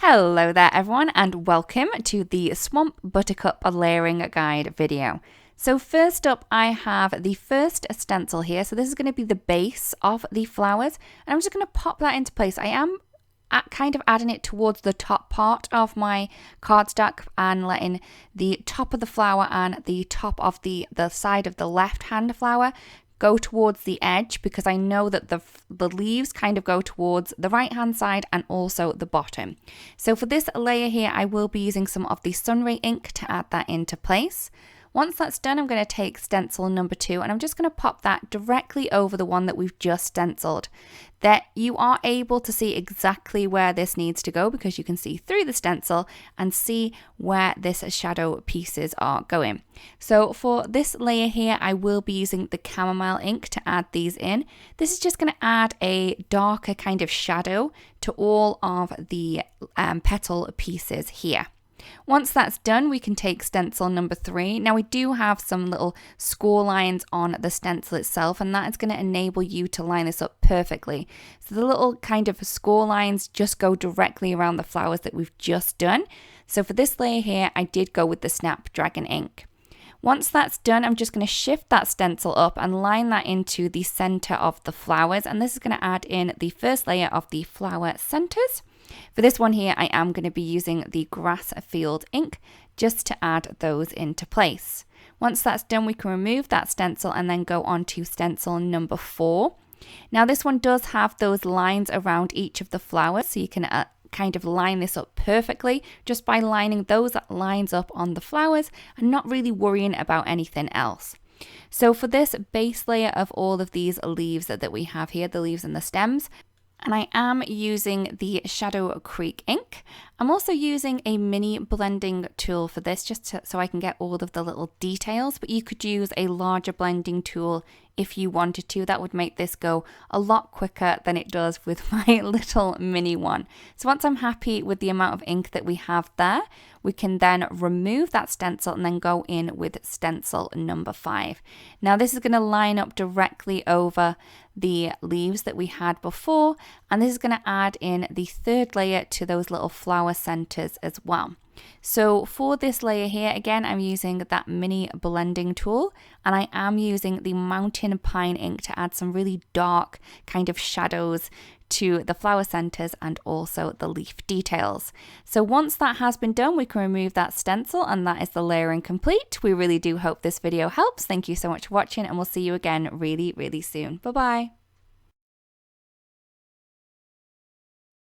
Hello there everyone and welcome to the Swamp Buttercup layering guide video. So first up I have the first stencil here. So this is going to be the base of the flowers and I'm just going to pop that into place. I am kind of adding it towards the top part of my cardstock and letting the top of the flower and the top of the side of the left hand flower go towards the edge, because I know that the leaves kind of go towards the right hand side and also the bottom. So for this layer here I will be using some of the Sunray ink to add that into place. Once that's done, I'm going to take stencil number 2 and I'm just going to pop that directly over the one that we've just stenciled. That you are able to see exactly where this needs to go because you can see through the stencil and see where this shadow pieces are going. So for this layer here, I will be using the chamomile ink to add these in. This is just going to add a darker kind of shadow to all of the petal pieces here. Once that's done, we can take stencil number 3. Now we do have some little score lines on the stencil itself, and that is going to enable you to line this up perfectly. So the little kind of score lines just go directly around the flowers that we've just done. So for this layer here, I did go with the Snapdragon ink. Once that's done, I'm just going to shift that stencil up and line that into the center of the flowers, and this is going to add in the first layer of the flower centers. For this one here, I am going to be using the grass field ink just to add those into place. Once that's done, we can remove that stencil and then go on to stencil number 4. Now this one does have those lines around each of the flowers, so you can kind of line this up perfectly just by lining those lines up on the flowers and not really worrying about anything else. So for this base layer of all of these leaves that we have here, the leaves and the stems, and I am using the Shadow Creek ink. I'm also using a mini blending tool for this, just so I can get all of the little details, but you could use a larger blending tool if you wanted to. That would make this go a lot quicker than it does with my little mini one. So once I'm happy with the amount of ink that we have there, we can then remove that stencil and then go in with stencil number 5. Now this is going to line up directly over the leaves that we had before, and this is going to add in the third layer to those little flower centers as well. So for this layer here, again, I'm using that mini blending tool, and I am using the Mountain Pine ink to add some really dark kind of shadows to the flower centers and also the leaf details. So once that has been done, we can remove that stencil, and that is the layering complete. We really do hope this video helps. Thank you so much for watching, and we'll see you again really, really soon. Bye-bye.